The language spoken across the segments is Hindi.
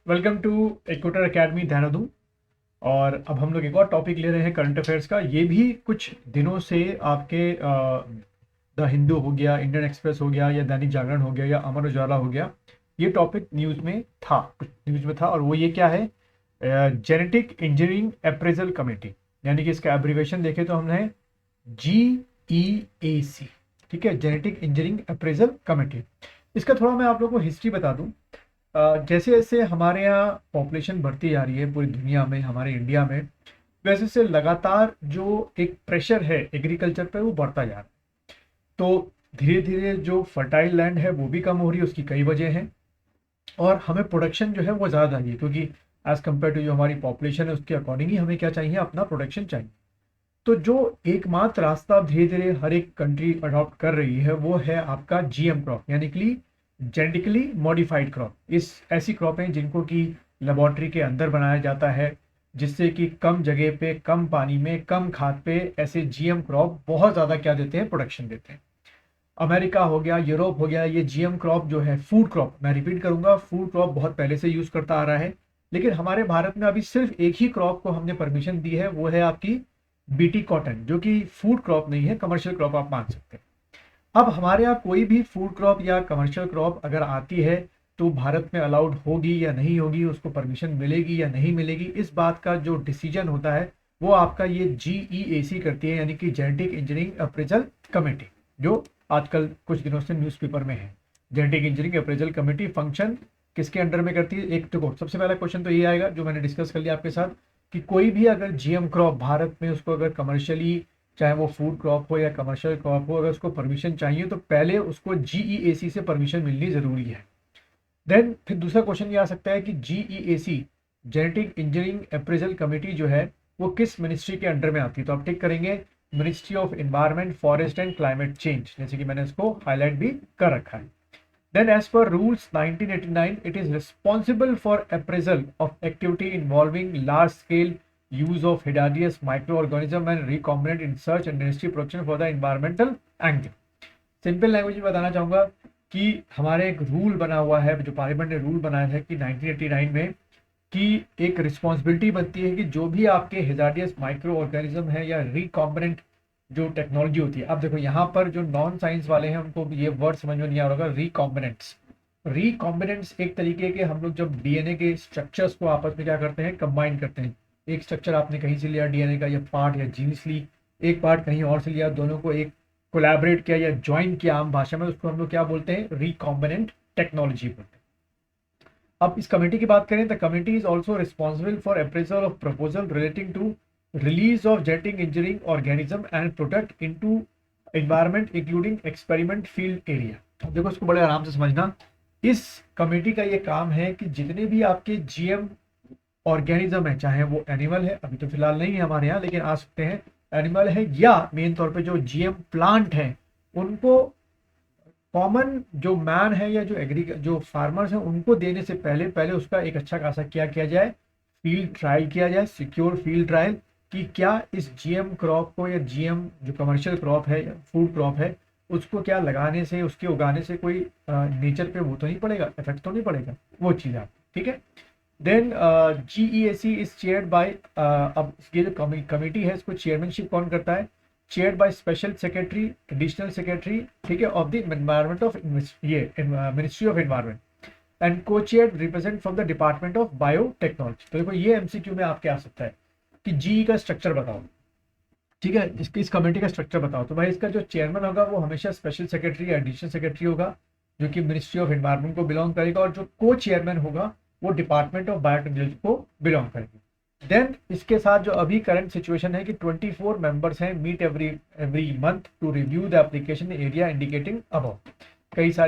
Welcome to Equator Academy Dehradun. और अब हम लोग एक और टॉपिक ले रहे हैं करंट अफेयर्स का। ये भी कुछ दिनों से आपके द हिंदू हो गया, इंडियन एक्सप्रेस हो गया, या दैनिक जागरण हो गया, या अमर उजाला हो गया, ये टॉपिक न्यूज़ में था, कुछ न्यूज़ में था। और वो ये क्या है, जेनेटिक इंजीनियरिंग अप्रेजल कमेटी, यानी कि इसका एब्रीवेशन देखें तो हमने GEAC, ठीक है, जेनेटिक इंजीनियरिंग अप्रेजल कमेटी। इसका थोड़ा मैं आप लोगों को हिस्ट्री बता दूं। जैसे जैसे हमारे यहाँ पॉपुलेशन बढ़ती जा रही है पूरी दुनिया में, हमारे इंडिया में, वैसे से लगातार जो एक प्रेशर है एग्रीकल्चर पे वो बढ़ता जा रहा है। तो धीरे धीरे जो फर्टाइल लैंड है वो भी कम हो रही है, उसकी कई वजह हैं। और हमें प्रोडक्शन जो है वो ज़्यादा चाहिए, क्योंकि एज कम्पेयर टू जो हमारी पॉपुलेशन है उसके अकॉर्डिंग ही हमें क्या चाहिए, अपना प्रोडक्शन चाहिए। तो जो एकमात्र रास्ता धीरे धीरे हर एक कंट्री अडॉप्ट कर रही है वो है आपका GM क्रॉप, यानी कि जेनेटिकली मॉडिफाइड क्रॉप। इस ऐसी क्रॉपें जिनको कि लेबोरेटरी के अंदर बनाया जाता है, जिससे कि कम जगह पे, कम पानी में, कम खाद पे ऐसे GM क्रॉप बहुत ज़्यादा क्या देते हैं, प्रोडक्शन देते हैं। अमेरिका हो गया, यूरोप हो गया, ये GM क्रॉप जो है, फूड क्रॉप, मैं रिपीट करूंगा, फूड क्रॉप बहुत पहले से यूज करता आ रहा है। लेकिन हमारे भारत में अभी सिर्फ एक ही क्रॉप को हमने परमिशन दी है, वो है आपकी BT कॉटन, जो कि फूड क्रॉप नहीं है, कमर्शियल क्रॉप आप मान सकते हैं। अब हमारे यहाँ कोई भी फूड क्रॉप या कमर्शियल क्रॉप अगर आती है तो भारत में अलाउड होगी या नहीं होगी, उसको परमिशन मिलेगी या नहीं मिलेगी, इस बात का जो डिसीजन होता है वो आपका ये GEAC करती है, यानी कि जेनेटिक इंजीनियरिंग अप्रेजल कमेटी, जो आजकल कुछ दिनों से न्यूज़पेपर में है। Genetic engineering appraisal committee function किसके अंडर में करती है? एक तो सबसे पहला क्वेश्चन तो ये आएगा जो मैंने डिस्कस कर लिया आपके साथ, कि कोई भी अगर GM क्रॉप भारत में, उसको अगर कमर्शियली, चाहे वो फूड क्रॉप हो या कमर्शियल क्रॉप हो, अगर उसको परमिशन चाहिए तो पहले उसको GEAC से परमिशन मिलनी जरूरी है। देन फिर दूसरा क्वेश्चन ये आ सकता है कि GEAC, genetic engineering appraisal committee जो है वो किस मिनिस्ट्री के अंडर में आती है? तो आप टिक करेंगे ministry of environment, forest and climate change, जैसे कि मैंने इसको हाईलाइट भी कर रखा है। Then, as per rules 1989, it is responsible for appraisal of activity involving large-scale use of hazardous microorganism and recombinant in search and industry production for the environmental angle. Simple language में बताना चाहूंगा कि हमारे एक रूल बना हुआ है, जो पार्लियामेंट ने रूल बनाया है कि 1989 में, कि एक रिस्पॉन्सिबिलिटी बनती है कि जो भी आपके हेजार्डियस माइक्रो ऑर्गेनिज्म है या रिकॉम्बिनेंट जो टेक्नोलॉजी होती है। अब देखो यहाँ पर जो नॉन साइंस वाले हैं उनको ये वर्ड समझ में नहीं आ रहा होगा, रिकॉम्बिनेंट्स एक तरीके के, हम लोग जब DNA के स्ट्रक्चर्स को आपस में क्या करते हैं, कंबाइन करते हैं। एक स्ट्रक्चर आपने कहीं से लिया DNA का, या पार्ट या जीन्स ली, एक पार्ट कहीं और से लिया, दोनों को एक कोलैबोरेट किया या ज्वाइन किया, आम भाषा में उसको हम लोग क्या बोलते हैं, रिकॉम्बिनेंट टेक्नोलॉजी बोलते हैं। अब इस कमेटी की बात करें, the committee is also responsible for appraisal of proposal relating to release of genetic engineering organism and product into environment including experiment field area. अब देखो इसको बड़े आराम से समझना। इस कमेटी का ये काम है कि जितने भी आपके GM ऑर्गेनिज्म है, चाहे वो एनिमल है, अभी तो फिलहाल नहीं है हमारे यहाँ लेकिन आ सकते हैं, एनिमल है, या मेन तौर पे जो GM प्लांट है, उनको कॉमन जो मैन है या जो फार्मर्स हैं उनको देने से पहले पहले उसका एक अच्छा खासा क्या किया जाए, फील्ड ट्रायल किया जाए, सिक्योर फील्ड ट्रायल, कि क्या इस GM क्रॉप को, या GM जो कमर्शियल क्रॉप है या फूड क्रॉप है, उसको क्या लगाने से, उसके उगाने से कोई नेचर पे वो तो नहीं पड़ेगा, इफेक्ट तो नहीं पड़ेगा, वो चीज़ आप, ठीक है। Then GEAC is chaired by, अब ये जो कमेटी है इसको चेयरमैनशिप कौन करता है? Chaired by special secretary, additional secretary, ठीक है, ऑफ द एनवायरमेंट ऑफ ये मिनिस्ट्री ऑफ एनवायरमेंट, एंड को chaired represent from the department of biotechnology. तो देखो ये MCQ में आपके आ सकता है कि GE का स्ट्रक्चर बताओ, ठीक है, इस कमेटी का स्ट्रक्चर बताओ। तो भाई इसका जो चेयरमैन होगा वो हमेशा स्पेशल सेक्रेटरी या एडिशनल सेक्रेटरी होगा, जो कि मिनिस्ट्री ऑफ एनवायरमेंट को बिलोंग करेगा, और जो को चेयरमैन होगा वो डिपार्टमेंट ऑफ बायोटेक्नोलॉजी को बिलोंग करेगा। देन इसके साथ जो अभी करंट सिचुएशन है कि 24 मेंबर्स हैं, meet every month to review the application area indicating above.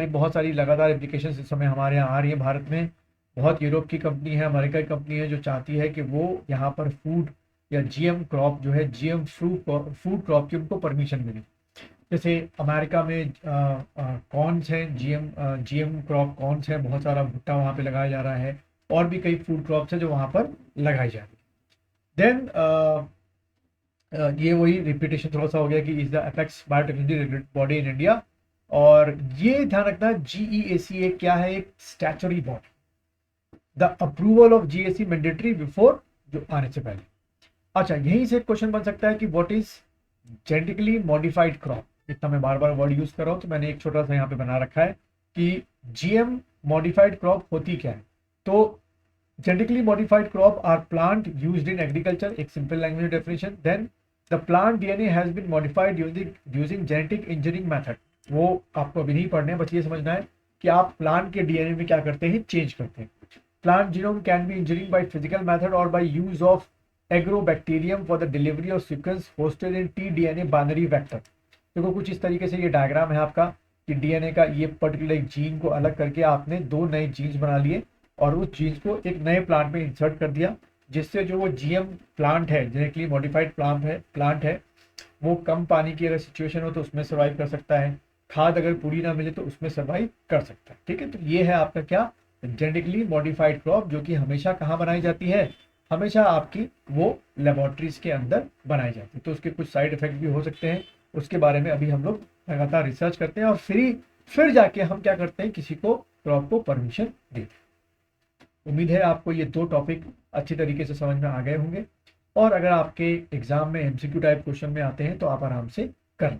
बहुत सारी लगातार एप्लीकेशन इस समय हमारे यहाँ आ रही है भारत में। बहुत यूरोप की कंपनी है, अमेरिका की कंपनी है, जो चाहती है कि वो यहाँ पर फूड या GM क्रॉप जो है, GM फूड क्रॉप की उनको परमिशन मिले। जैसे अमेरिका में कॉर्न्स हैं, GM क्रॉप कॉर्न्स हैं, बहुत सारा भुट्टा वहाँ पे लगाया जा रहा है, और भी कई फूड क्रॉप्स हैं जो वहाँ पर लगाई जा रही है। देन ये वही रिपीटेशन थोड़ा सा हो गया कि is the apex biotechnology body in India. और ये ध्यान रखना, GEAC क्या है, एक statutory body, the approval of GAC mandatory before, जो आने से पहले। अच्छा, यहीं से क्वेश्चन बन सकता है कि what is genetically modified crop. इतना मैं बार बार वर्ड यूज कर रहा हूं तो मैंने एक छोटा सा यहाँ पे बना रखा है कि जीएम मॉडिफाइड क्रॉप होती क्या है। तो genetically modified crop are plant used in agriculture, एक simple language definition. Then the plant DNA has been modified using genetic engineering method. वो आपको अभी नहीं पढ़ने, बस ये समझना है कि आप प्लांट के डीएनए में क्या करते हैं, चेंज करते हैं। Plant genome can be engineering by physical method और by use of agrobacterium for the delivery of sequence hosted in T DNA binary vector. देखो कुछ इस तरीके से ये डायग्राम है आपका कि डीएनए का ये पर्टिकुलर जीन को अलग करके आपने दो नए जीन्स बना लिए और उस जीन्स को एक नए प्लांट में इंसर्ट कर दिया, जिससे जो वो जीएम प्लांट है, जेनेटिकली मॉडिफाइड प्लांट है, वो कम पानी की अगर सिचुएशन हो तो उसमें सर्वाइव कर सकता है, खाद अगर पूरी ना मिले तो उसमें सर्वाइव कर सकता है। ठीक है, तो ये है आपका क्या, जेनेटिकली मॉडिफाइड क्रॉप, जो कि हमेशा कहाँ बनाई जाती है, हमेशा आपकी वो लेबोरेटरीज के अंदर बनाई जाती है। तो उसके कुछ साइड इफेक्ट भी हो सकते हैं, उसके बारे में अभी हम लोग लगातार रिसर्च करते हैं और फिर जाके हम क्या करते हैं, किसी को क्रॉप को परमिशन देते हैं। उम्मीद है आपको ये दो टॉपिक अच्छी तरीके से समझ में आ गए होंगे और अगर आपके एग्जाम में एमसीक्यू टाइप क्वेश्चन में आते हैं तो आप आराम से कर लें।